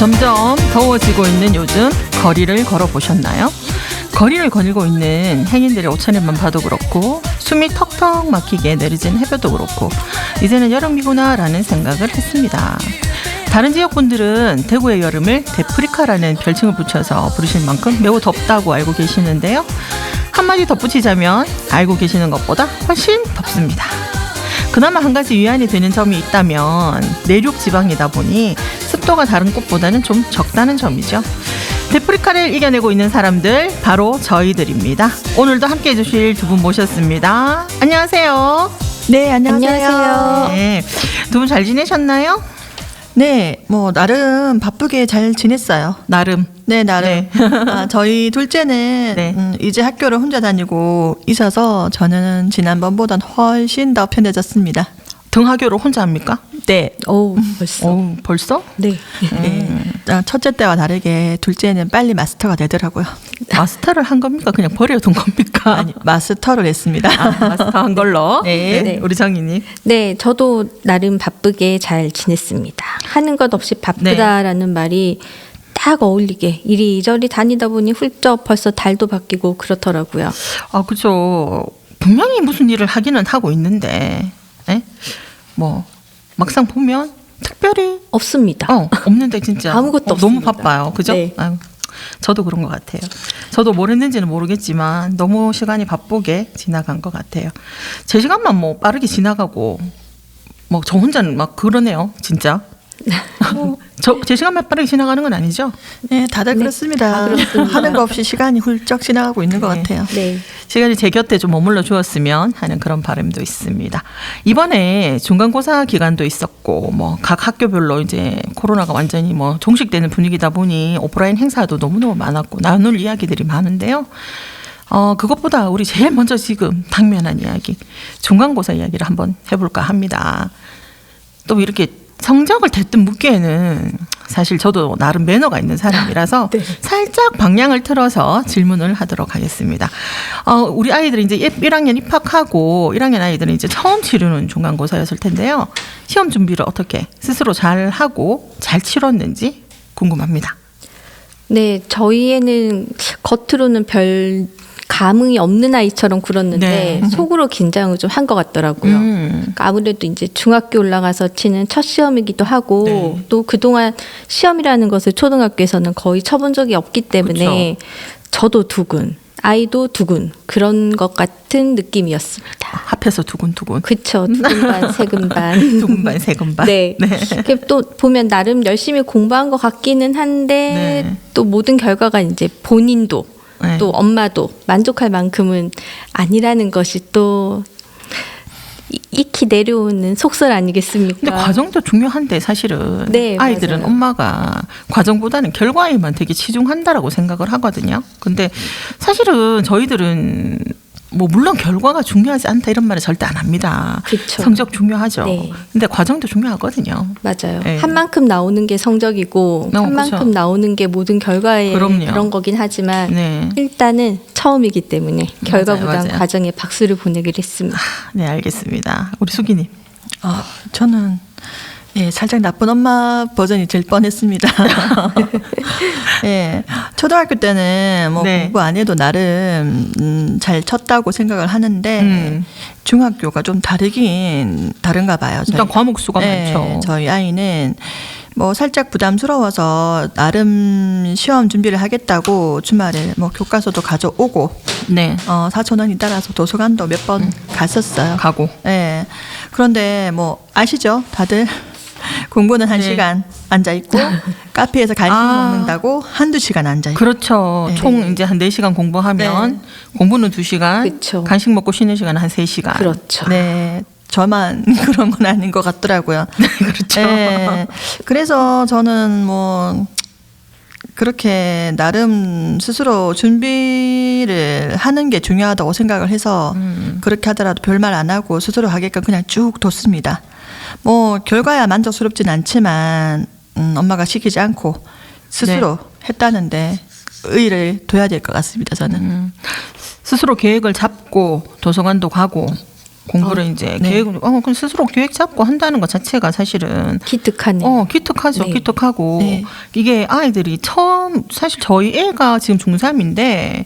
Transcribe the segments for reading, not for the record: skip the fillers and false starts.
점점 더워지고 있는 요즘 거리를 걸어보셨나요? 거리를 거닐고 있는 행인들의 옷차림만 봐도 그렇고 숨이 턱턱 막히게 내리진 해변도 그렇고 이제는 여름이구나 라는 생각을 했습니다. 다른 지역분들은 대구의 여름을 데프리카라는 별칭을 붙여서 부르실 만큼 매우 덥다고 알고 계시는데요. 한마디 덧붙이자면 알고 계시는 것보다 훨씬 덥습니다. 그나마 한 가지 위안이 되는 점이 있다면 내륙 지방이다 보니 습도가 다른 곳보다는 좀 적다는 점이죠. 데프리카를 이겨내고 있는 사람들 바로 저희들입니다. 오늘도 함께해 주실 두 분 모셨습니다. 안녕하세요. 네, 안녕하세요. 네, 두 분 잘 지내셨나요? 네, 뭐 나름 바쁘게 잘 지냈어요. 나름. 네, 나름. 네. 저희 둘째는 네. 이제 학교를 혼자 다니고 있어서 저는 지난번보단 훨씬 더 편해졌습니다. 등하교를 혼자 합니까? 네. 벌써? 벌써? 네. 첫째 때와 다르게 둘째는 빨리 마스터가 되더라고요. 마스터를 한 겁니까? 그냥 버려둔 겁니까? 아니, 마스터를 했습니다. 마스터 한 걸로. 네. 네. 우리 정희님. 네, 저도 나름 바쁘게 잘 지냈습니다. 하는 것 없이 바쁘다라는 말이 딱 어울리게 이리저리 다니다 보니 훌쩍 벌써 달도 바뀌고 그렇더라고요. 아, 그죠. 분명히 무슨 일을 하기는 하고 있는데, 뭐 막상 보면 특별히 없습니다. 없는데 진짜 아무것도 너무 없습니다. 바빠요. 그죠? 네. 아유, 저도 그런 것 같아요. 저도 뭘 했는지는 모르겠지만 너무 시간이 바쁘게 지나간 것 같아요. 제 시간만 뭐 빠르게 지나가고 뭐 저 혼자는 막 그러네요. 진짜. 제 시간만 빠르게 지나가는 건 아니죠? 네, 다들 그렇습니다. 하는 거 없이 시간이 훌쩍 지나가고 있는 것 같아요. 네. 시간이 제 곁에 좀 머물러 주었으면 하는 그런 바람도 있습니다. 이번에 중간고사 기간도 있었고, 뭐 각 학교별로 이제 코로나가 완전히 뭐 종식되는 분위기다 보니 오프라인 행사도 너무너무 많았고 나눌 이야기들이 많은데요. 그것보다 우리 제일 먼저 지금 당면한 이야기, 중간고사 이야기를 한번 해볼까 합니다. 또 이렇게 성적을 대뜸 묻기에는 사실 저도 나름 매너가 있는 사람이라서 네. 살짝 방향을 틀어서 질문을 하도록 하겠습니다. 우리 아이들이 이제 1학년 입학하고 1학년 아이들은 이제 처음 치르는 중간고사였을 텐데요. 시험 준비를 어떻게 스스로 잘 하고 잘 치렀는지 궁금합니다. 네, 저희 애는 겉으로는 별 감흥이 없는 아이처럼 굴었는데 네. 속으로 긴장을 좀 한 것 같더라고요. 그러니까 아무래도 이제 중학교 올라가서 치는 첫 시험이기도 하고 네. 또 그동안 시험이라는 것을 초등학교에서는 거의 쳐본 적이 없기 때문에 저도 두근, 아이도 두근 그런 것 같은 느낌이었습니다. 합해서 두근두근. 그쵸, 두근 반, 세근 반. 두근 반, 세근 반. 네. 이렇게 또 보면 나름 열심히 공부한 것 같기는 한데 네. 또 모든 결과가 이제 본인도 네. 또 엄마도 만족할 만큼은 아니라는 것이 또 익히 내려오는 속설 아니겠습니까? 근데 과정도 중요한데 사실은 네, 아이들은 맞아요. 엄마가 과정보다는 결과에만 되게 치중한다라고 생각을 하거든요. 근데 사실은 저희들은 뭐 물론 결과가 중요하지 않다 이런 말을 절대 안 합니다. 그쵸. 성적 중요하죠. 네. 근데 과정도 중요하거든요. 맞아요. 네. 한 만큼 나오는 게 성적이고 한 만큼 그렇죠. 나오는 게 모든 결과에 그럼요. 그런 거긴 하지만 네. 일단은 처음이기 때문에 결과보다는 맞아요. 과정에 박수를 보내기로 했습니다. 네, 알겠습니다. 우리 수기님. 저는 살짝 나쁜 엄마 버전이 될 뻔했습니다. 초등학교 때는 뭐 네. 공부 안 해도 나름 잘 쳤다고 생각을 하는데 중학교가 좀 다르긴 다른가 봐요. 일단 과목 수가 많죠. 저희 아이는 뭐 살짝 부담스러워서 나름 시험 준비를 하겠다고 주말에 뭐 교과서도 가져오고 네. 사촌 언니 따라서 도서관도 몇 번 갔었어요. 가고. 네. 그런데 뭐 아시죠? 다들 공부는 한 네. 시간 앉아 있고 카페에서 간식 먹는다고 한두 시간 앉아 있고. 그렇죠. 네. 총 이제 한 4시간 공부하면 공부는 2시간, 그쵸. 간식 먹고 쉬는 시간은 한 3시간. 그렇죠. 네. 저만 그런 건 아닌 것 같더라고요. 그렇죠. 네. 그래서 저는 뭐 그렇게 나름 스스로 준비를 하는 게 중요하다고 생각을 해서 그렇게 하더라도 별말 안 하고 스스로 하게끔 그냥 쭉 뒀습니다. 뭐 결과야 만족스럽진 않지만 엄마가 시키지 않고 스스로 했다는데 의의를 둬야 될 것 같습니다. 저는. 스스로 계획을 잡고 도서관도 가고 공부를 이제 네. 계획을 그럼 스스로 계획 잡고 한다는 것 자체가 사실은 기특하네요. 기특하죠. 네. 기특하고 네. 이게 아이들이 처음 사실 저희 애가 지금 중3인데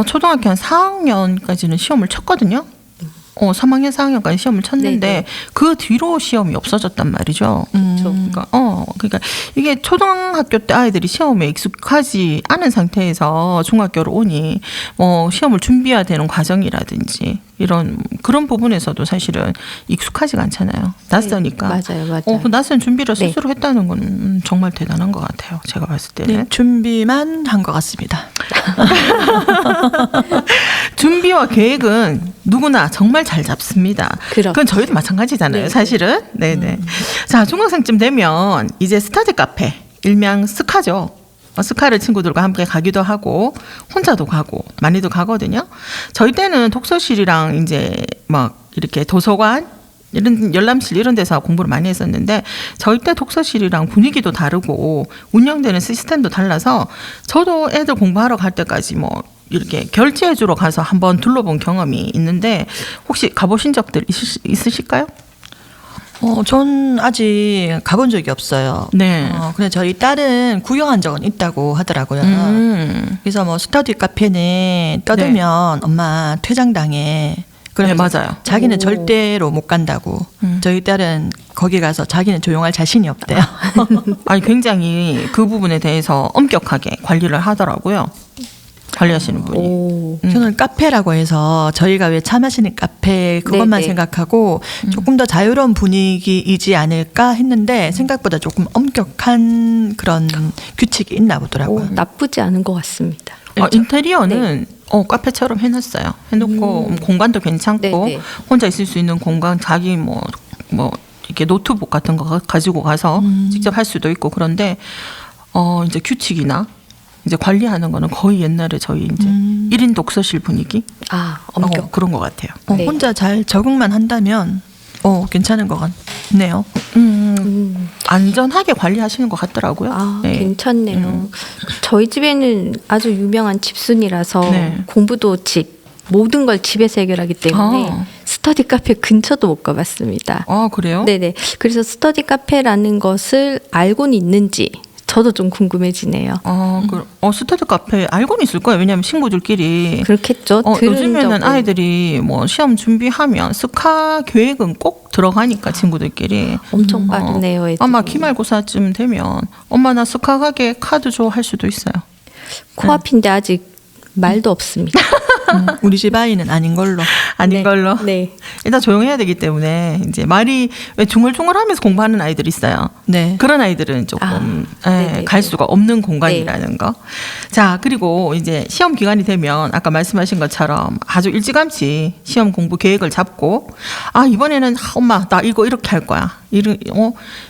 초등학교 한 4학년까지는 시험을 쳤거든요. 3학년, 4학년까지 시험을 쳤는데 네네. 그 뒤로 시험이 없어졌단 말이죠. 그렇죠. 그러니까 이게 초등학교 때 아이들이 시험에 익숙하지 않은 상태에서 중학교로 오니 시험을 준비해야 되는 과정이라든지 이런 그런 부분에서도 사실은 익숙하지가 않잖아요. 낯서니까. 네, 맞아요. 그 낯선 준비를 네. 스스로 했다는 건 정말 대단한 것 같아요. 제가 봤을 때는. 네, 준비만 한 것 같습니다. 준비와 계획은 누구나 정말 잘 잡습니다. 그렇죠. 그건 저희도 마찬가지잖아요. 네. 사실은. 네네. 자, 중학생쯤 되면 이제 스터디 카페, 일명 스카죠. 스카를 친구들과 함께 가기도 하고 혼자도 가고 많이도 가거든요. 저희 때는 독서실이랑 이제 막 이렇게 도서관 이런 열람실 이런 데서 공부를 많이 했었는데 저희 때 독서실이랑 분위기도 다르고 운영되는 시스템도 달라서 저도 애들 공부하러 갈 때까지 뭐 이렇게 결제해주러 가서 한번 둘러본 경험이 있는데 혹시 가보신 적들 있으실까요? 전 아직 가본 적이 없어요. 네. 근데 저희 딸은 구경한 적은 있다고 하더라고요. 그래서 뭐 스터디 카페는 떠들면 엄마 퇴장당해. 네, 맞아요. 자기는 오. 절대로 못 간다고. 저희 딸은 거기 가서 자기는 조용할 자신이 없대요. 아니 굉장히 그 부분에 대해서 엄격하게 관리를 하더라고요. 관리하시는 분이. 오. 저는 카페라고 해서 저희가 왜 차 마시는 카페 그것만 네네. 생각하고 조금 더 자유로운 분위기이지 않을까 했는데 생각보다 조금 엄격한 그런 규칙이 있나 보더라고요. 나쁘지 않은 것 같습니다. 인테리어는 카페처럼 해놨어요. 해놓고 공간도 괜찮고 네네. 혼자 있을 수 있는 공간 자기 뭐 이렇게 노트북 같은 거 가지고 가서 직접 할 수도 있고 그런데 이제 규칙이나 이제 관리하는 거는 거의 옛날에 저희 이제 1인 독서실 분위기 엄격. 그런 것 같아요. 네. 혼자 잘 적응만 한다면 괜찮은 것 같네요. 안전하게 관리하시는 것 같더라고요. 네. 괜찮네요. 저희 집에는 아주 유명한 집순이라서 네. 공부도 모든 걸 집에서 해결하기 때문에 스터디 카페 근처도 못 가봤습니다. 그래요? 네네. 그래서 스터디 카페라는 것을 알고는 있는지 저도 좀 궁금해지네요. 스터디 카페 알고는 있을 거예요. 왜냐하면 친구들끼리. 그렇겠죠. 들은 요즘에는 적은. 아이들이 뭐 시험 준비하면 스카 계획은 꼭 들어가니까 친구들끼리. 엄청 빠르네요. 애들이. 아마 기말고사쯤 되면 엄마 나 스카 가게 카드 줘 할 수도 있어요. 코앞인데 아직 말도 없습니다. 우리 집 아이는 아닌 걸로. 아닌 네. 걸로. 네. 일단 조용해야 되기 때문에 이제 말이 왜 중얼중얼하면서 공부하는 아이들이 있어요. 네. 그런 아이들은 조금 네네. 갈 수가 없는 공간이라는 거. 자, 그리고 이제 시험 기간이 되면 아까 말씀하신 것처럼 아주 일찌감치 시험 공부 계획을 잡고 이번에는 엄마 나 이거 이렇게 할 거야.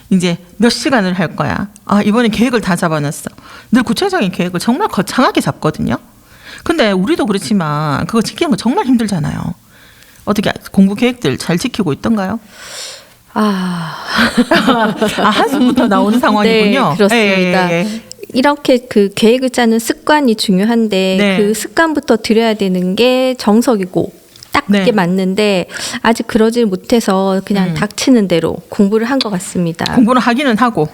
이제 몇 시간을 할 거야. 이번에 계획을 다 잡아놨어. 늘 구체적인 계획을 정말 거창하게 잡거든요. 근데 우리도 그렇지만 그거 지키는 거 정말 힘들잖아요. 어떻게 공부 계획들 잘 지키고 있던가요? 한숨부터 나오는 상황이군요. 네, 그렇습니다. 이렇게 그 계획을 짜는 습관이 중요한데 네. 그 습관부터 들여야 되는 게 정석이고 딱 그게 네. 맞는데 아직 그러질 못해서 그냥 닥치는 대로 공부를 한 것 같습니다. 공부는 하기는 하고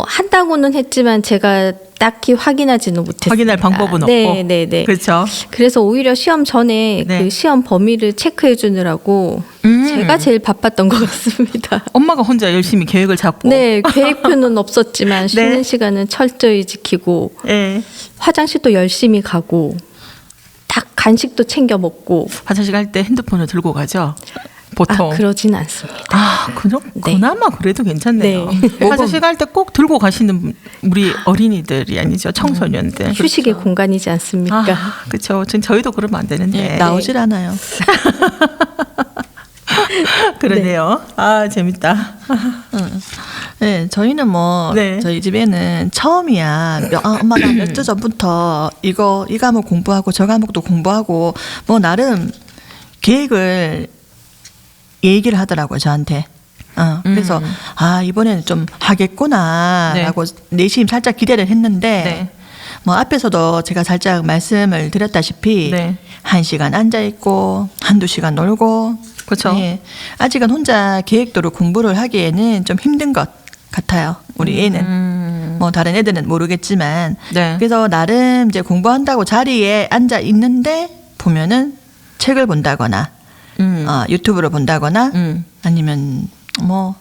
한다고는 했지만 제가 딱히 확인하지는 못했습니다. 확인할 방법은 없고. 네. 그렇죠. 그래서 오히려 시험 전에 네. 그 시험 범위를 체크해 주느라고 제가 제일 바빴던 것 같습니다. 엄마가 혼자 열심히 계획을 잡고. 네, 계획표는 없었지만 쉬는 시간은 철저히 지키고 네. 화장실도 열심히 가고 딱 간식도 챙겨 먹고 화장실 갈 때 핸드폰을 들고 가죠. 보통. 그러진 않습니다. 네. 그나마 그래도 괜찮네요. 네. 화장실 갈 때 꼭 들고 가시는 우리 어린이들이 아니죠. 청소년들. 휴식의 공간이지 않습니까? 그렇죠. 저희도 그러면 안 되는데. 나오질 않아요. 그러네요. 재밌다. 네, 저희는 저희 집에는 처음이야. 엄마가 몇 주 전부터 이 과목 공부하고 저 과목도 공부하고 나름 계획을 얘기를 하더라고요, 저한테. 그래서 이번에는 좀 하겠구나라고 내심 살짝 기대를 했는데 뭐 앞에서도 제가 살짝 말씀을 드렸다시피 네. 1시간 앉아 있고 한두 시간 놀고 그렇죠. 예. 아직은 혼자 계획도로 공부를 하기에는 좀 힘든 것 같아요. 우리 애는. 뭐 다른 애들은 모르겠지만 네. 그래서 나름 이제 공부한다고 자리에 앉아 있는데 보면은 책을 본다거나 유튜브를 본다거나 아니면 뭐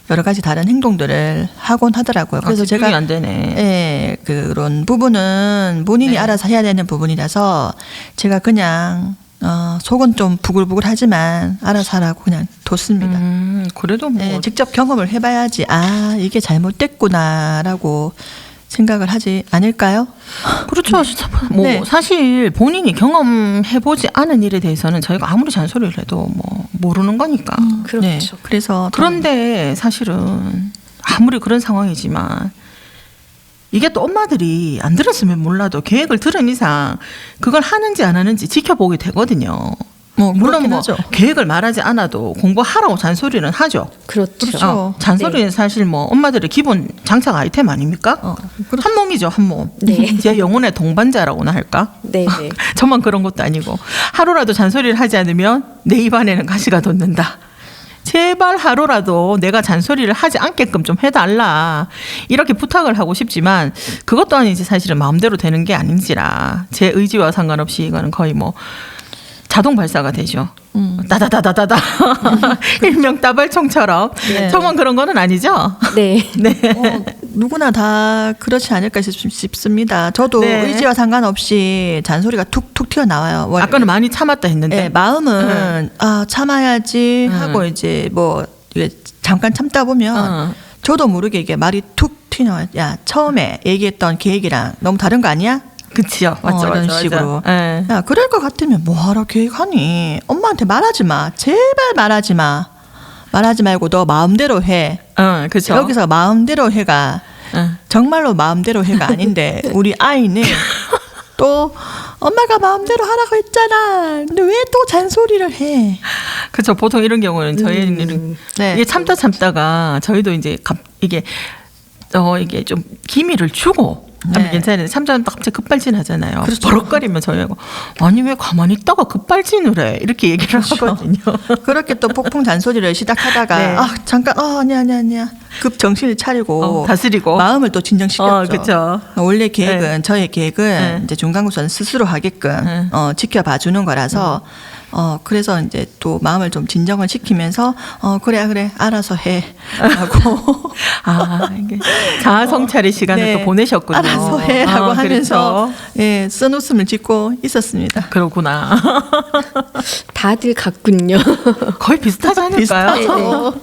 여러 가지 다른 행동들을 하곤 하더라고요. 그래서 집중이 제가 안 되네. 예, 그런 부분은 본인이 네. 알아서 해야 되는 부분이라서 제가 그냥 속은 좀 부글부글하지만 알아서 하라고 그냥 뒀습니다. 그래도 뭐 예, 직접 경험을 해봐야지 아 이게 잘못됐구나라고 생각을 하지 않을까요? 그렇죠. 뭐 네. 사실 본인이 경험해보지 않은 일에 대해서는 저희가 아무리 잔소리를 해도 뭐 모르는 거니까. 그렇죠. 네, 그래서 그런데 사실은 아무리 그런 상황이지만 이게 또 엄마들이 안 들었으면 몰라도 계획을 들은 이상 그걸 하는지 안 하는지 지켜보게 되거든요. 뭐 물론 그렇긴 뭐 하죠. 계획을 말하지 않아도 공부하라고 잔소리는 하죠. 그렇죠. 그렇죠. 잔소리는 사실 뭐 엄마들의 기본 장착 아이템 아닙니까? 한 몸이죠, 한 몸. 네. 제 영혼의 동반자라고나 할까? 네, 네. 저만 그런 것도 아니고 하루라도 잔소리를 하지 않으면 내 입안에는 가시가 돋는다. 제발 하루라도 내가 잔소리를 하지 않게끔 좀 해달라 이렇게 부탁을 하고 싶지만 그것 또한 이제 사실은 마음대로 되는 게 아닌지라 제 의지와 상관없이 이거는 거의 뭐 자동 발사가 되죠. 따다다다다다 일명 따발총처럼 네. 저만 그런 거는 아니죠. 네. 네. 누구나 다 그렇지 않을까 싶습니다. 저도 네. 의지와 상관없이 잔소리가 툭툭 튀어나와요. 원래. 아까는 많이 참았다 했는데 네, 마음은 참아야지 하고 이제 뭐 이게 잠깐 참다 보면 저도 모르게 이게 말이 툭 튀어나와요. 야 처음에 얘기했던 계획이랑 너무 다른 거 아니야? 그치요. 맞죠. 이런 맞죠, 식으로. 맞죠. 네. 야 그럴 것 같으면 뭐하러 계획하니? 엄마한테 말하지 마. 제발 말하지 마. 말하지 말고 너 마음대로 해. 그렇죠. 여기서 마음대로 해가 정말로 마음대로 해가 아닌데 우리 아이는 또 엄마가 마음대로 하라고 했잖아. 근데 왜 또 잔소리를 해? 그렇죠. 보통 이런 경우는 저희는 네. 이게 참다가 저희도 이제 이게 좀 기미를 주고 하면 네. 괜찮은데 참자는 또 갑자기 급발진하잖아요. 그렇죠. 버럭거리면 저희가 아니 왜 가만히 있다가 급발진을 해 이렇게 얘기를 하거든요. 그렇게 또 폭풍 잔소리를 시작하다가 네. 잠깐 아니야 급 정신을 차리고 다스리고 마음을 또 진정시켰죠. 그렇죠. 원래 계획은 네. 저의 계획은 네. 이제 중간고사는 스스로 하게끔 지켜봐 주는 거라서 그래서 이제 또 마음을 좀 진정을 시키면서 그래 알아서 해 하고 이게 자아 성찰의 시간을 네. 또 보내셨군요. 알아서 해라고 하면서 그렇죠. 예, 쓴 웃음을 짓고 있었습니다. 그렇구나. 다들 같군요. 거의 비슷하지 않을까요? 비슷하죠.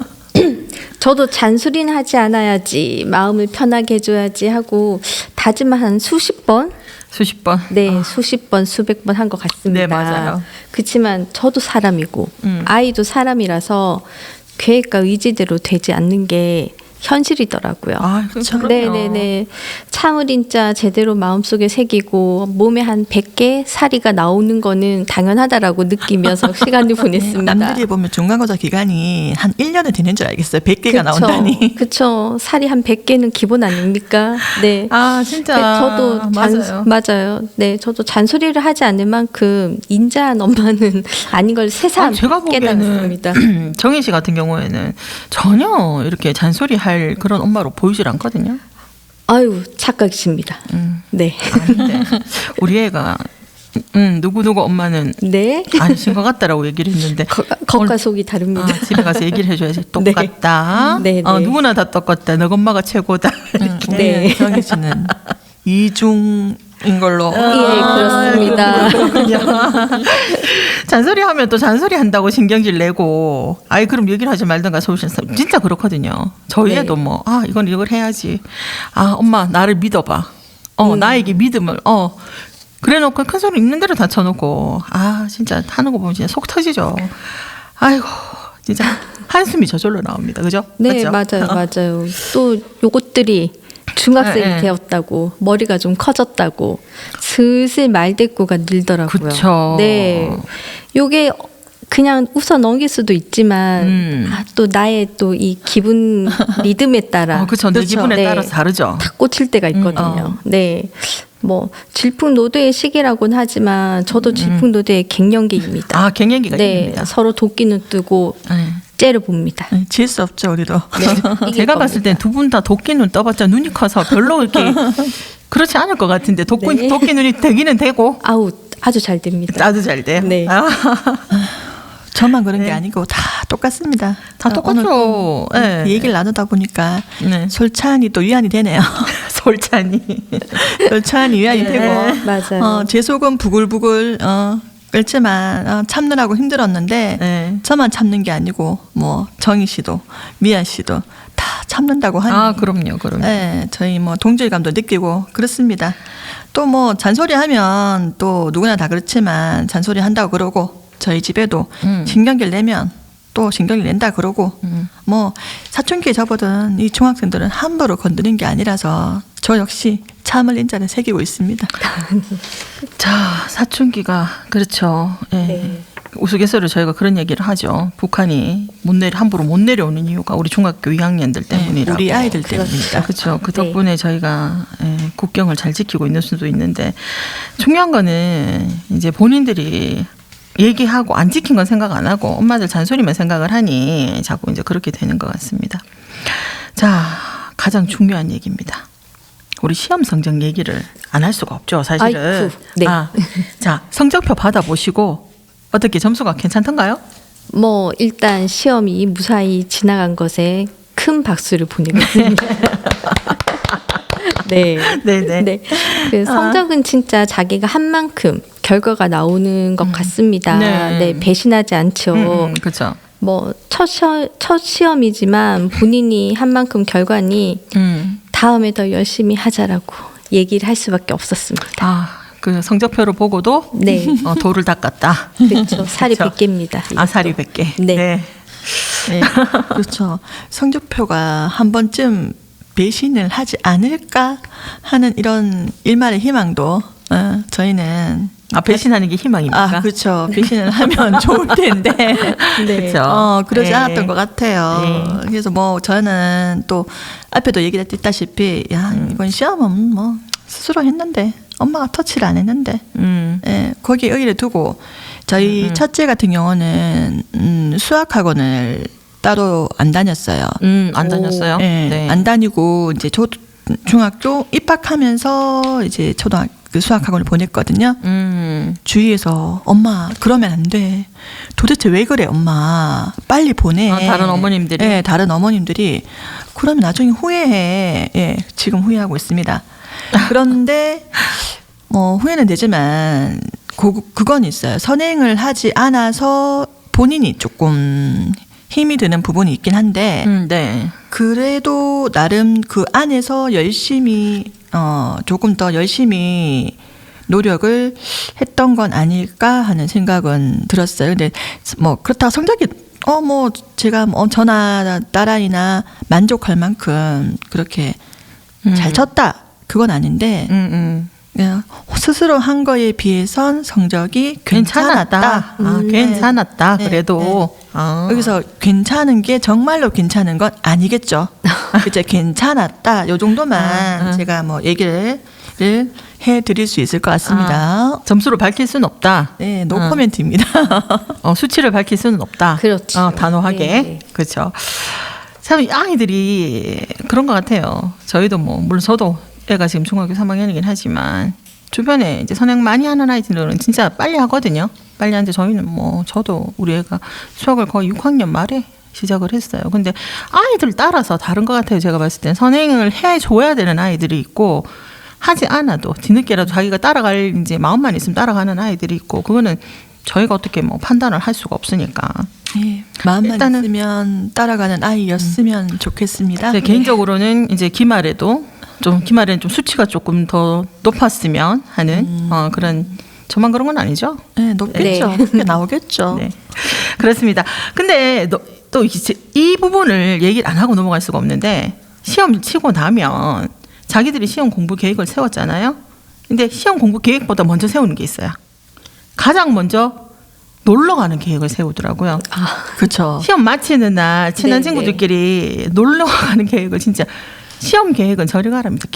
저도 잔소리는 하지 않아야지, 마음을 편하게 해줘야지 하고 다짐을 한 수십 번, 수십 번. 네, 수십 번, 수백 번 한 것 같습니다. 네, 맞아요. 그렇지만 저도 사람이고 아이도 사람이라서 계획과 의지대로 되지 않는 게 현실이더라고요. 그렇죠. 네네네. 참을인자 제대로 마음속에 새기고 몸에 한 100개 사리가 나오는 거는 당연하다라고 느끼면서 시간을 보냈습니다. 남들이 보면 중간고사 기간이 한 1년은 되는 줄 알겠어요. 100개가 나온다니. 그쵸. 살이 한 100개는 기본 아닙니까? 네. 진짜. 저도 맞아요. 네, 저도 잔소리를 하지 않을 만큼 인자한 엄마는 아닌 걸 새삼 제가 깨달았습니다. 보기에는 정희 씨 같은 경우에는 전혀 이렇게 잔소리할 그런 엄마로 보이질 않거든요. 아유, 착각이십니다. 네. 아닌데 우리 애가 누구누구 엄마는 네. 아니신 것 같다라고 얘기를 했는데 겉과 속이 다릅니다. 집에 가서 얘기를 해줘야지. 네. 똑같다. 네, 네. 누구나 다 똑같다. 너 엄마가 최고다. 네. 정희 씨는 이중인 걸로. 예, 그렇습니다. 그렇군요. 잔소리 하면 또 잔소리 한다고 신경질 내고 그럼 얘기를 하지 말든가 소리셔서 진짜 그렇거든요. 저희 네. 애도 뭐 이건 이걸 해야지. 엄마 나를 믿어봐. 나에게 믿음을 그래놓고 큰 소리 있는 대로 다 쳐놓고 진짜 하는 거 보면 진짜 속 터지죠. 아이고 진짜 한숨이 저절로 나옵니다. 그죠? 네, 맞죠? 맞아요. 또 요것들이 중학생이 네. 되었다고, 머리가 좀 커졌다고, 슬슬 말대꾸가 늘더라고요. 그쵸. 네. 요게 그냥 웃어 넘길 수도 있지만, 또 나의 또 이 기분, 리듬에 따라. 그쵸. 내 기분에 네. 따라서 다르죠. 탁 꽂힐 때가 있거든요. 네. 뭐 질풍노도의 시기라고는 하지만 저도 질풍노도의 갱년기입니다. 아, 갱년기가 네, 있습니다. 서로 도끼는 뜨고 네. 째를 봅니다. 지을 수 없죠 우리도. 네, 제가 봤을 땐 두 분 다 도끼 눈 떠봤자 눈이 커서 별로 이렇게 그렇지 않을 것 같은데 네. 도끼 눈이 되기는 되고 아우 아주 잘 됩니다. 나도 잘 돼요. 네. 아, 저만 그런 게 네. 아니고 다 똑같습니다. 다 똑같죠. 오늘 또 네. 이 얘기를 나누다 보니까 네. 솔찬이 또 위안이 되네요. 솔찬이. 솔찬이 위안이 네. 되고 맞아요. 제 속은 부글부글 끓지만 참느라고 힘들었는데 네. 저만 참는 게 아니고 뭐 정희 씨도 미아 씨도 다 참는다고 하니 아, 그럼요. 네, 저희 뭐 동질감도 느끼고 그렇습니다. 또 뭐 잔소리 하면 또 누구나 다 그렇지만 잔소리 한다고 그러고 저희 집에도 신경질 내면 또 신경질 낸다 그러고 뭐 사춘기에 접어든 이 중학생들은 함부로 건드린 게 아니라서 저 역시 참을 인자를 새기고 있습니다. 자, 사춘기가 그렇죠. 예. 네. 우스갯소리로 저희가 그런 얘기를 하죠. 북한이 함부로 못 내려오는 이유가 우리 중학교 2학년들 때문이라고. 우리 아이들 때문입니다. 그렇죠. 그 네. 덕분에 저희가 국경을 잘 지키고 있는 수도 있는데 중요한 거는 이제 본인들이 얘기하고 안 지킨 건 생각 안 하고 엄마들 잔소리만 생각을 하니 자꾸 이제 그렇게 되는 것 같습니다. 자, 가장 중요한 얘기입니다. 우리 시험 성적 얘기를 안 할 수가 없죠, 사실은. 아이쿠, 네. 자, 성적표 받아보시고 어떻게 점수가 괜찮던가요? 뭐 일단 시험이 무사히 지나간 것에 큰 박수를 보내겠습니다. 네. 네네. 네. 그 성적은 진짜 자기가 한 만큼 결과가 나오는 것 같습니다. 네. 네. 배신하지 않죠. 그렇죠. 뭐 첫 시험이지만 본인이 한 만큼 결과니 다음에 더 열심히 하자라고 얘기를 할 수밖에 없었습니다. 아, 그 성적표를 보고도 네. 돌을 닦았다. 그렇죠. 살이 그렇죠. 100개입니다. 아, 살이 100개. 네. 네, 그렇죠. 성적표가 한 번쯤 배신을 하지 않을까 하는 이런 일말의 희망도 저희는 배신하는 게 희망입니까? 그렇죠. 배신을 하면 좋을 텐데 네. 그렇죠. 그러지 네. 않았던 것 같아요. 네. 그래서 뭐 저는 또 앞에도 얘기했다시피 이건 시험은 뭐 스스로 했는데 엄마가 터치를 안 했는데 거기에 의의를 두고 저희 첫째 같은 경우는 수학학원을 따로 안 다녔어요. 안 다녔어요? 네, 네. 안 다니고 이제 중학교 입학하면서 이제 그 수학학원을 보냈거든요. 주위에서 엄마 그러면 안 돼. 도대체 왜 그래 엄마. 빨리 보내. 다른 어머님들이? 네, 다른 어머님들이 그러면 나중에 후회해. 예, 지금 후회하고 있습니다. 그런데 뭐 후회는 되지만 그건 있어요. 선행을 하지 않아서 본인이 조금 힘이 드는 부분이 있긴 한데 네. 그래도 나름 그 안에서 열심히 조금 더 열심히 노력을 했던 건 아닐까 하는 생각은 들었어요. 근데 뭐 그렇다고 성적이 뭐 제가 뭐 저나 딸아이나 만족할 만큼 그렇게 잘 쳤다 그건 아닌데 그냥 스스로 한 거에 비해선 성적이 괜찮았다. 괜찮았다. 네. 그래도 여기서 괜찮은 게 정말로 괜찮은 건 아니겠죠. 이제 괜찮았다. 요 정도만 제가 뭐 얘기를 해드릴 수 있을 것 같습니다. 점수를 밝힐 수는 없다. 네, 노코멘트입니다. 수치를 밝힐 수는 없다. 그렇죠. 단호하게. 네. 그렇죠. 참 아이들이 그런 것 같아요. 저희도 뭐 물론 저도 애가 지금 중학교 3학년이긴 하지만 주변에 이제 선행 많이 하는 아이들은 진짜 빨리 하거든요. 빨리 하는데 저희는 뭐 저도 우리 애가 수학을 거의 6학년 말에 시작을 했어요. 근데 아이들 따라서 다른 것 같아요. 제가 봤을 땐 선행을 해줘야 되는 아이들이 있고 하지 않아도 뒤늦게라도 자기가 따라갈 이제 마음만 있으면 따라가는 아이들이 있고 그거는 저희가 어떻게 뭐 판단을 할 수가 없으니까. 네, 마음만 일단은- 있으면 따라가는 아이였으면 좋겠습니다. 제 개인적으로는 이제 기말에는 좀 수치가 조금 더 높았으면 하는 그런 저만 그런 건 아니죠? 네, 높겠죠. 네. 그렇게 나오겠죠. 네, 그렇습니다. 근데 또 이 부분을 얘기를 안 하고 넘어갈 수가 없는데 시험 치고 나면 자기들이 시험 공부 계획을 세웠잖아요. 근데 시험 공부 계획보다 먼저 세우는 게 있어요. 가장 먼저 놀러 가는 계획을 세우더라고요. 그렇죠. 시험 마치는 날 친한 네, 친구들끼리 놀러 가는 계획을 진짜 시험 계획은 저리 가랍니다.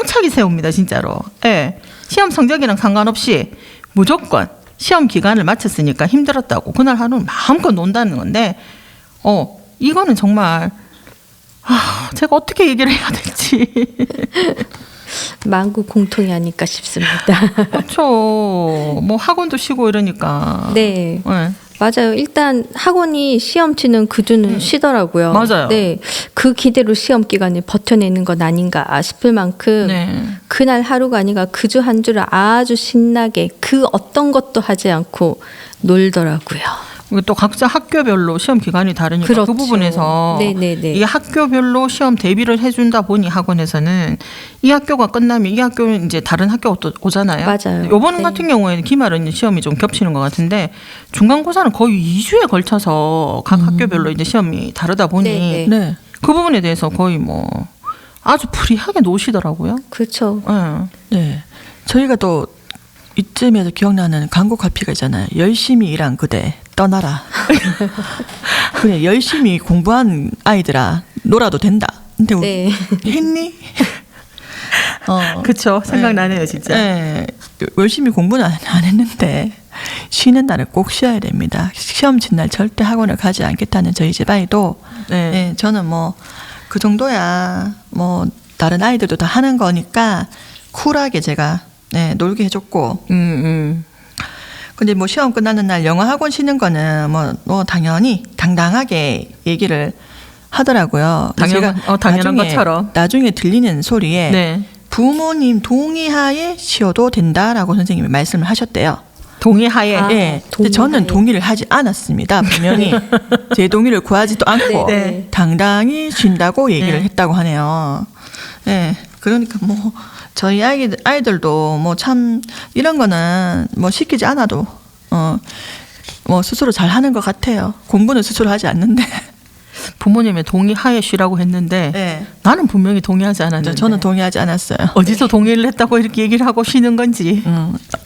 야심차게 세웁니다, 진짜로. 예. 시험 성적이랑 상관없이 무조건 시험 기간을 마쳤으니까 힘들었다고 그날 하루는 마음껏 논다는 건데, 이거는 정말 제가 어떻게 얘기를 해야 될지. 만국 공통이 아닐까 싶습니다. 그렇죠. 뭐 학원도 쉬고 이러니까. 네. 네. 맞아요. 일단 학원이 시험 치는 그 주는 쉬더라고요. 맞아요. 네. 그 기대로 시험 기간을 버텨내는 건 아닌가 싶을 만큼 네. 그날 하루가 아니라 그 주 한 주를 아주 신나게 그 어떤 것도 하지 않고 놀더라고요. 이게 또 각자 학교별로 시험 기간이 다르니까 그렇죠. 그 부분에서 네네네. 이게 학교별로 시험 대비를 해준다 보니 학원에서는 이 학교가 끝나면 이 학교는 이제 다른 학교가 또 오잖아요. 맞아요. 이번 네. 같은 경우에는 기말은 시험이 좀 겹치는 것 같은데 중간고사는 거의 2주에 걸쳐서 각 학교별로 이제 시험이 다르다 보니 네네. 네. 그 부분에 대해서 거의 뭐 아주 프리하게 노시더라고요. 그렇죠. 네. 저희가 또 이쯤에서 기억나는 광고 카피가 있잖아요. 열심히 일한 그대 떠나라. 그냥 열심히 공부한 아이들아 놀아도 된다. 근데 네. 했니? 그렇죠. 생각나네요, 진짜. 네. 열심히 공부는 안 했는데 쉬는 날은 꼭 쉬어야 됩니다. 시험 친 날 절대 학원을 가지 않겠다는 저희 집 아이도 네. 네, 저는 뭐 그 정도야 뭐 다른 아이들도 다 하는 거니까 쿨하게 제가 네, 놀게 해줬고 근데 뭐 시험 끝나는 날 영어 학원 쉬는 거는 뭐 당연히 당당하게 얘기를 하더라고요. 당연한 것처럼. 나중에 들리는 소리에 네. 부모님 동의하에 쉬어도 된다라고 선생님이 말씀을 하셨대요. 동의하에. 아. 네. 근데 동의하에. 저는 동의를 하지 않았습니다. 분명히 제 동의를 구하지도 않고 네. 당당히 쉰다고 얘기를 네. 했다고 하네요. 네. 그러니까 뭐 저희 아이들도 뭐 참 이런 거는 뭐 시키지 않아도 뭐 스스로 잘 하는 것 같아요. 공부는 스스로 하지 않는데. 부모님의 동의하에 쉬라고 했는데 네. 나는 분명히 동의하지 않았는데 저는 동의하지 않았어요. 어디서 동의를 했다고 이렇게 얘기를 하고 쉬는 건지.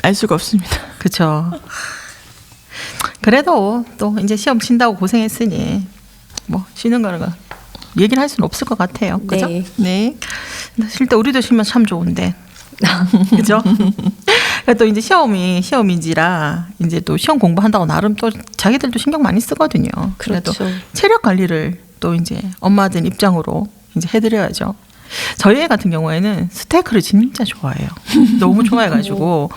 알 수가 없습니다. 그렇죠. 그래도 또 이제 시험 친다고 고생했으니 뭐 쉬는 거는 얘기를 할 수는 없을 것 같아요. 그죠? 네. 네. 쉴 때 우리도 쉬면 참 좋은데. 그죠? 또 이제 시험인지라 이제 또 시험 공부한다고 나름 또 자기들도 신경 많이 쓰거든요. 그래도 그렇죠. 체력 관리를 또 이제 엄마들 입장으로 이제 해드려야죠. 저희 애 같은 경우에는 스테이크를 진짜 좋아해요. 너무 좋아해가지고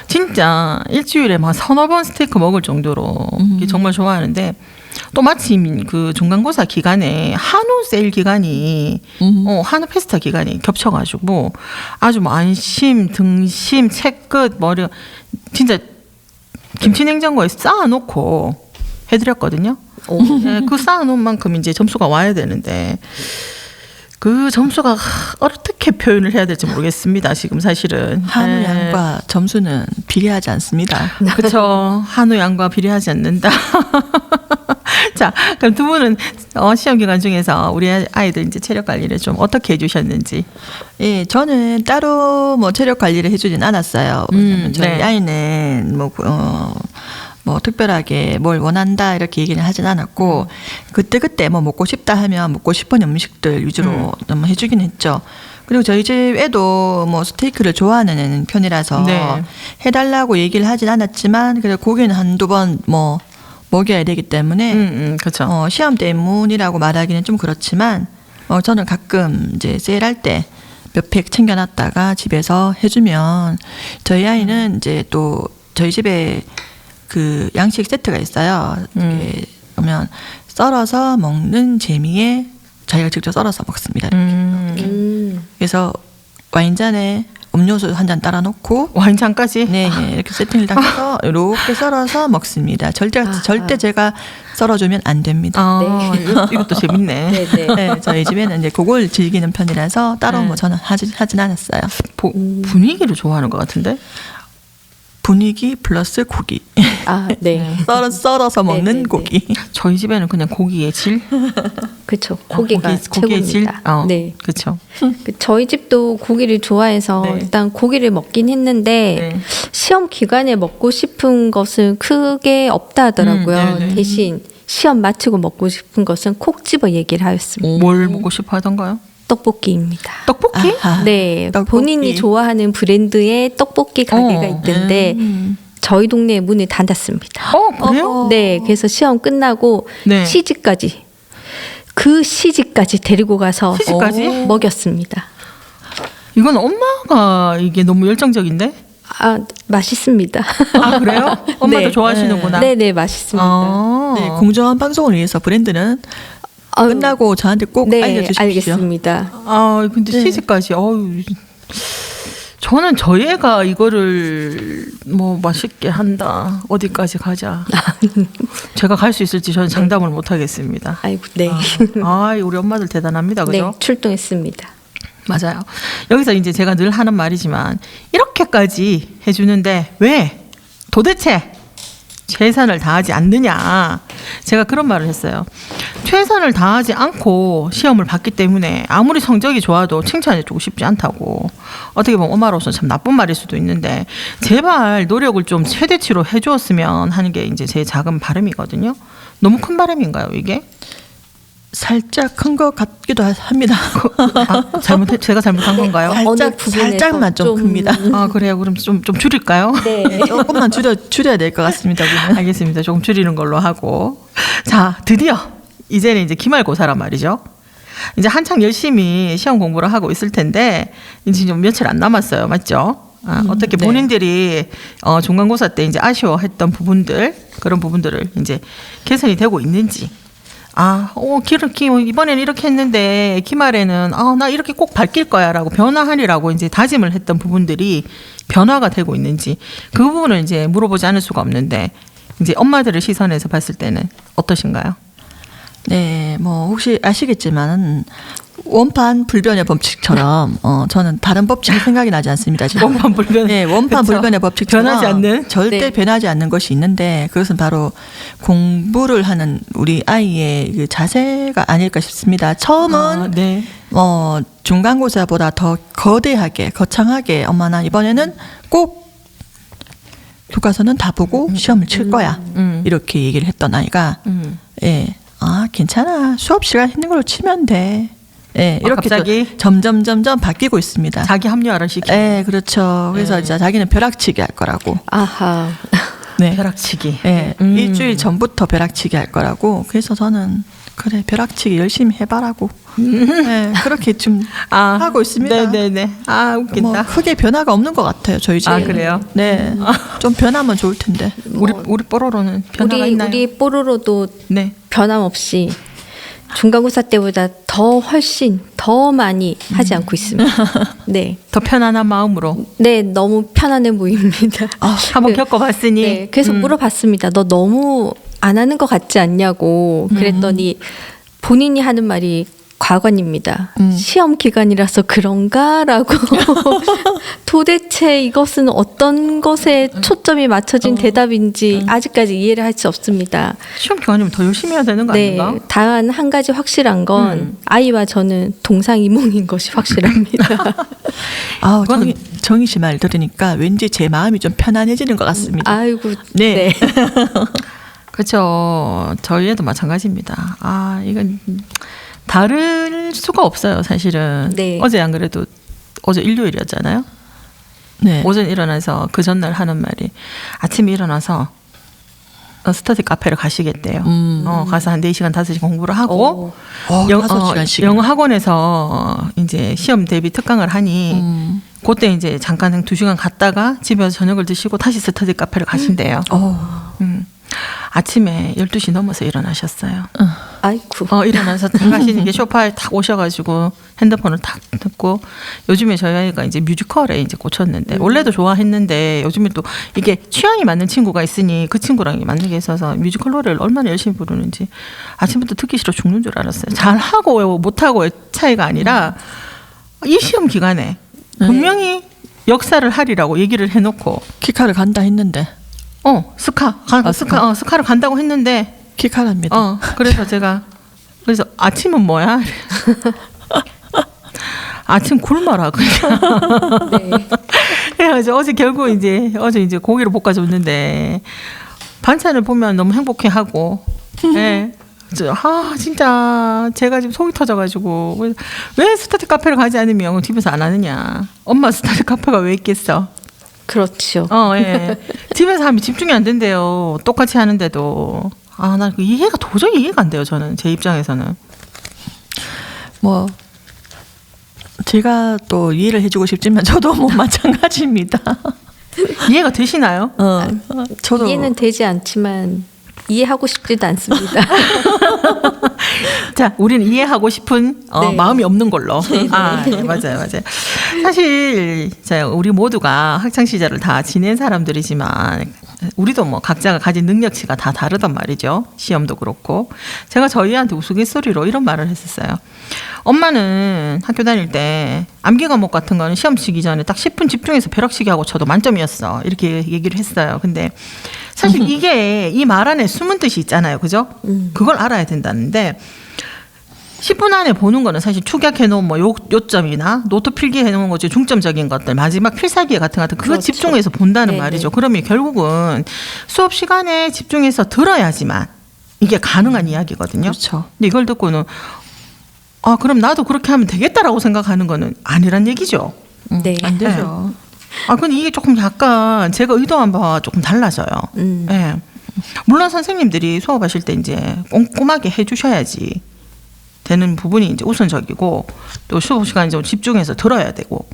진짜 일주일에 막 3-4번 스테이크 먹을 정도로 정말 좋아하는데 또 마침 그 중간고사 기간에 한우 세일 기간이 한우 페스타 기간이 겹쳐가지고 아주 뭐 안심, 등심, 채끝, 머리 진짜 김치냉장고에 쌓아놓고 해드렸거든요. 네, 그 쌓아놓은 만큼 이제 점수가 와야 되는데 그 점수가 어떻게 표현을 해야 될지 모르겠습니다. 지금 사실은 한우 네. 양과 점수는 비례하지 않습니다. 그렇죠. 한우 양과 비례하지 않는다. 자, 그럼 두 분은 시험 기간 중에서 우리 아이들 이제 체력 관리를 좀 어떻게 해주셨는지. 예, 저는 따로 뭐 체력 관리를 해주진 않았어요. 왜냐면 저희 네. 아이는 뭐 특별하게 뭘 원한다 이렇게 얘기는 하진 않았고 그때 뭐 먹고 싶다 하면 먹고 싶은 음식들 위주로 너무 해주긴 했죠. 그리고 저희 집 애도 뭐 스테이크를 좋아하는 편이라서 네. 해달라고 얘기를 하진 않았지만 그래도 고기는 한두 번 뭐 먹여야 되기 때문에 그렇죠. 시험 때문이라고 말하기는 좀 그렇지만 저는 가끔 이제 세일할 때 몇 팩 챙겨놨다가 집에서 해주면 저희 아이는 이제 또 저희 집에 그 양식 세트가 있어요. 이게 보면 썰어서 먹는 재미에 자기가 직접 썰어서 먹습니다. 그래서 와인잔에 음료수 한 잔 따라 놓고 와인잔까지. 네, 이렇게 세팅을 다 해서 이렇게 썰어서 먹습니다. 절대 제가 썰어주면 안 됩니다. 이것도 재밌네. 네네. 네, 저희 집에는 이제 그걸 즐기는 편이라서 따로 네. 뭐 저는 하진 않았어요. 분위기를 좋아하는 것 같은데. 분위기 플러스 고기. 아, 네. 썰어서 먹는 네네네. 고기. 저희 집에는 그냥 고기의 질. 그렇죠. 고기가 고기의 질. 최고입니다. 네. 그렇죠. 저희 집도 고기를 좋아해서 네. 일단 고기를 먹긴 했는데 네. 시험 기간에 먹고 싶은 것은 크게 없다 하더라고요. 네네. 대신 시험 마치고 먹고 싶은 것은 콕 집어 얘기를 하였습니다. 뭘 먹고 싶어 하던가요? 떡볶이입니다. 떡볶이? 아하. 네, 떡볶이. 본인이 좋아하는 브랜드의 떡볶이 가게가 있는데 저희 동네에 문을 닫았습니다. 그래요? 네, 그래서 시험 끝나고 네. 시집까지 그 시집까지 데리고 가서 시집까지? 먹였습니다. 이건 엄마가 이게 너무 열정적인데? 아, 맛있습니다. 아 그래요? 엄마도 네. 좋아하시는구나. 네, 맛있습니다. 아. 네, 공정한 방송을 위해서 브랜드는 아유, 끝나고 저한테 꼭 네, 알려주십시오. 알겠습니다. 아 근데 네. 시집까지 저는 저희 애가 이거를 뭐 맛있게 한다 어디까지 가자 제가 갈 수 있을지 저는 장담을 못 하겠습니다. 아이고, 네. 아 우리 엄마들 대단합니다. 네, 그죠? 출동했습니다. 맞아요. 여기서 이제 제가 늘 하는 말이지만 이렇게까지 해주는데 왜 도대체 최선을 다하지 않느냐. 제가 그런 말을 했어요. 최선을 다하지 않고 시험을 봤기 때문에 아무리 성적이 좋아도 칭찬해주고 싶지 않다고. 어떻게 보면 엄마로서는 참 나쁜 말일 수도 있는데 제발 노력을 좀 최대치로 해주었으면 하는 게 이제 제 작은 바람이거든요. 너무 큰 바람인가요 이게? 살짝 큰 것 같기도 합니다. 제가 잘못한 건가요? 어느 부분에서 살짝만 좀 큽니다. 아 그래요. 그럼 좀 줄일까요? 네. 조금만 줄여야 될 것 같습니다. 우리는. 알겠습니다. 조금 줄이는 걸로 하고. 자, 드디어 이제는 이제 기말고사란 말이죠. 이제 한창 열심히 시험 공부를 하고 있을 텐데 이제 좀 며칠 안 남았어요. 맞죠? 어떻게 네. 본인들이 중간고사 때 이제 아쉬워했던 부분들 그런 부분들을 이제 개선이 되고 있는지. 이번에는 이렇게 했는데 기말에는 나 이렇게 꼭 바뀔 거야라고 변화하리라고 이제 다짐을 했던 부분들이 변화가 되고 있는지 그 부분을 이제 물어보지 않을 수가 없는데 이제 엄마들의 시선에서 봤을 때는 어떠신가요? 네, 뭐 혹시 아시겠지만 원판 불변의 법칙처럼 저는 다른 법칙이 생각이 나지 않습니다. 지금. 원판 불변. 네, 원판 그쵸. 불변의 법칙처럼 변하지 않는? 절대 네. 변하지 않는 것이 있는데 그것은 바로 공부를 하는 우리 아이의 그 자세가 아닐까 싶습니다. 처음은 네. 중간고사보다 더 거대하게 거창하게 엄마 나 이번에는 꼭 교과서는 다 보고 시험을 칠 거야. 이렇게 얘기를 했던 아이가 예. 괜찮아. 수업 시간 있는 걸로 치면 돼. 예, 이렇게 갑자기? 점점 바뀌고 있습니다. 자기 합리화를 시키고 예, 그렇죠. 그래서 이제 자기는 벼락치기 할 거라고. 아하. 네. 벼락치기. 예, 일주일 전부터 벼락치기 할 거라고. 그래서 저는 그래 벼락치기 열심히 해봐라고. 예, 그렇게 좀 하고 있습니다. 네네네. 웃긴다. 뭐 크게 변화가 없는 것 같아요. 저희 집에. 그래요? 네, 좀 변하면 좋을 텐데. 우리 뽀로로는 변화가 있나요? 우리 뽀로로도 네. 변함없이 중간고사 때보다 훨씬 더 많이 하지 않고 있습니다. 네. 더 편안한 마음으로 네, 너무 편안해 보입니다. 한번 겪어봤으니. 네, 계속 물어봤습니다. 너 너무 안 하는 것 같지 않냐고. 그랬더니 본인이 하는 말이 과관입니다. 시험 기간이라서 그런가라고. 도대체 이것은 어떤 것에 초점이 맞춰진 대답인지 아직까지 이해를 할 수 없습니다. 시험 기간이면 더 열심히 해야 되는 거 네, 아닌가? 다만 한 가지 확실한 건 아이와 저는 동상이몽인 것이 확실합니다. 정희 씨 말 들으니까 왠지 제 마음이 좀 편안해지는 것 같습니다. 아이고, 네. 그렇죠. 저희 애도 마찬가지입니다. 이건 다를 수가 없어요, 사실은. 네. 어제 안 그래도 어제 일요일이었잖아요. 네. 오전 일어나서 그 전날 하는 말이 아침에 일어나서 스터디 카페를 가시겠대요. 가서 한 4시간, 5시간 공부를 하고 5시간씩. 영어 학원에서 이제 시험 대비 특강을 하니 그때 이제 잠깐 2시간 갔다가 집에 와서 저녁을 드시고 다시 스터디 카페를 가신대요. 아침에 12시 넘어서 일어나셨어요. 아이고. 일어나서 가시는 이게 소파에 탁 오셔가지고 핸드폰을 탁 듣고 요즘에 저희 아이가 이제 뮤지컬에 이제 꽂혔는데 원래도 좋아했는데 요즘에 또 이게 취향이 맞는 친구가 있으니 그 친구랑 맞는 게 있어서 뮤지컬 노래를 얼마나 열심히 부르는지 아침부터 듣기 싫어 죽는 줄 알았어요. 잘하고 못하고의 차이가 아니라 이 시험 기간에 분명히 역사를 하리라고 얘기를 해놓고 키카를 간다 했는데. 스카를 간다고 했는데 키카랍니다. 그래서 제가 아침은 뭐야? 아침 굶어라 그냥. 네. 그래서 어제 이제 고기를 볶아줬는데 반찬을 보면 너무 행복해하고, 네. 진짜 제가 지금 속이 터져가지고 왜 스타트 카페를 가지 않으면 집에서 안 하느냐. 엄마 스타트 카페가 왜 있겠어. 그렇죠. 예. 집에서 하면 집중이 안 된대요. 똑같이 하는데도. 나 이해가 도저히 이해가 안 돼요. 저는 제 입장에서는. 뭐 제가 또 이해를 해주고 싶지만 저도 뭐 마찬가지입니다. 이해가 되시나요? 저도 이해는 되지 않지만 이해하고 싶지도 않습니다. 자, 우리는 이해하고 싶은 네. 마음이 없는 걸로. 네, 맞아요. 사실 우리 모두가 학창 시절을 다 지낸 사람들이지만 우리도 뭐 각자가 가진 능력치가 다 다르단 말이죠. 시험도 그렇고. 제가 저희한테 우스갯소리로 이런 말을 했었어요. 엄마는 학교 다닐 때 암기 과목 같은 거는 시험 치기 전에 딱 10분 집중해서 벼락치기 하고 쳐도 만점이었어. 이렇게 얘기를 했어요. 근데 사실 이게 이 말 안에 숨은 뜻이 있잖아요. 그죠? 그걸 알아야 된다는데 10분 안에 보는 거는 사실 축약해 놓은 뭐 요점이나 노트 필기해 놓은 거죠. 중점적인 것들, 마지막 필살기 같은 그거 그렇죠. 집중해서 본다는 네네. 말이죠. 그러면 결국은 수업 시간에 집중해서 들어야지만 이게 가능한 이야기거든요. 그렇죠. 근데 이걸 듣고는 그럼 나도 그렇게 하면 되겠다라고 생각하는 거는 아니란 얘기죠. 네. 안 되죠. 근데 이게 조금 약간 제가 의도한 바와 조금 달라져요. 예. 물론 선생님들이 수업하실 때 이제 꼼꼼하게 해주셔야지 되는 부분이 이제 우선적이고 또 수업 시간에 좀 집중해서 들어야 되고.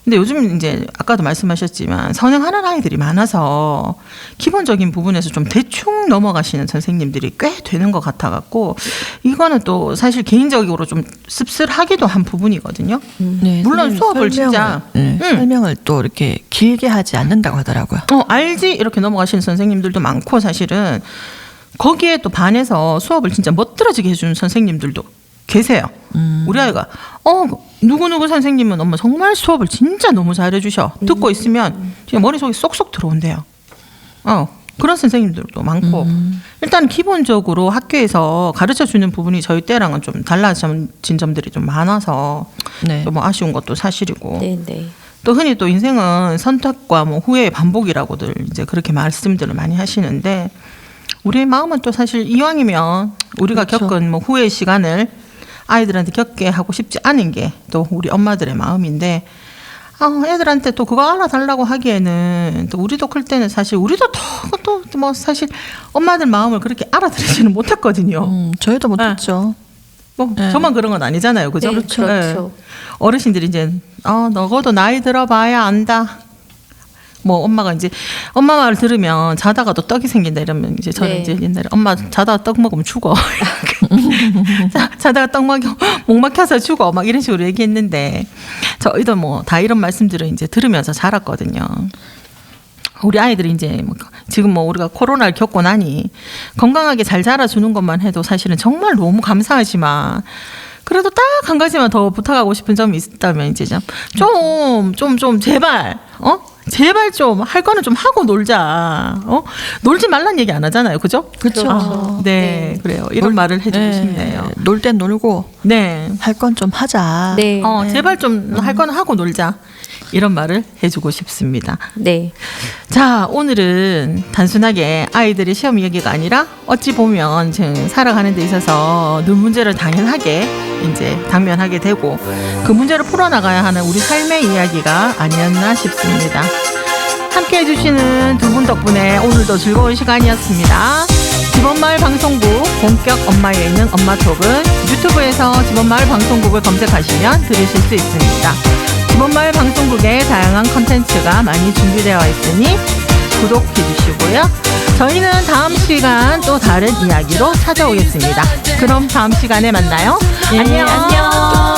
근데 요즘 이제 아까도 말씀하셨지만 선행하는 아이들이 많아서 기본적인 부분에서 좀 대충 넘어가시는 선생님들이 꽤 되는 것 같아갖고 이거는 또 사실 개인적으로 좀 씁쓸하기도 한 부분이거든요. 네, 물론 수업을 설명을 또 이렇게 길게 하지 않는다고 하더라고요. 알지 이렇게 넘어가시는 선생님들도 많고 사실은 거기에 또 반해서 수업을 진짜 멋들어지게 해주는 선생님들도 계세요. 우리 아이가 누구누구 선생님은 엄마 정말 수업을 진짜 너무 잘해주셔. 듣고 있으면 그냥 머릿속에 쏙쏙 들어온대요. 그런 선생님들도 많고 일단 기본적으로 학교에서 가르쳐주는 부분이 저희 때랑은 좀 달라진 점들이 좀 많아서 네. 또 뭐 아쉬운 것도 사실이고 네. 또 흔히 또 인생은 선택과 뭐 후회의 반복이라고들 이제 그렇게 말씀들을 많이 하시는데 우리의 마음은 또 사실 이왕이면 우리가 그렇죠. 겪은 뭐 후회의 시간을 아이들한테 겪게 하고 싶지 않은 게 또 우리 엄마들의 마음인데 애들한테 또 그거 알아달라고 하기에는 또 우리도 클 때는 사실 우리도 또 뭐 사실 엄마들 마음을 그렇게 알아들지는 못했거든요. 저희도 못했죠. 뭐 저만 그런 건 아니잖아요, 그죠? 네, 그렇죠. 어르신들이 이제 너도 나이 들어봐야 안다. 뭐 엄마가 이제 엄마 말 들으면 자다가도 떡이 생긴다 이러면 이제 저는 네. 이제 옛날에 엄마 자다가 떡 먹으면 죽어. 자다가 떡 먹여 목 막혀서 죽어 막 이런 식으로 얘기했는데 저희도 뭐 다 이런 말씀들을 이제 들으면서 자랐거든요. 우리 아이들이 이제 지금 뭐 우리가 코로나를 겪고 나니 건강하게 잘 자라주는 것만 해도 사실은 정말 너무 감사하지만 그래도 딱 한 가지만 더 부탁하고 싶은 점이 있다면 이제 좀 제발 제발 좀 할 거는 좀 하고 놀자. 놀지 말란 얘기 안 하잖아요, 그죠? 그렇죠. 네, 그래요. 이런 말을 해주고 싶네요. 놀 땐 놀고 네. 할 건 좀 하자. 네. 제발 좀 할 거는 하고 놀자. 이런 말을 해주고 싶습니다. 네. 자, 오늘은 단순하게 아이들의 시험 이야기가 아니라 어찌 보면 지금 살아가는 데 있어서 늘 문제를 당연하게 이제 당면하게 되고 그 문제를 풀어나가야 하는 우리 삶의 이야기가 아니었나 싶습니다. 함께 해주시는 두 분 덕분에 오늘도 즐거운 시간이었습니다. 집엄마을 방송국 본격 엄마에 있는 엄마톡은 유튜브에서 집엄마을 방송국을 검색하시면 들으실 수 있습니다. 집엄마을 방송국에 다양한 컨텐츠가 많이 준비되어 있으니 구독해 주시고요. 저희는 다음 시간 또 다른 이야기로 찾아오겠습니다. 그럼 다음 시간에 만나요. 네, 안녕.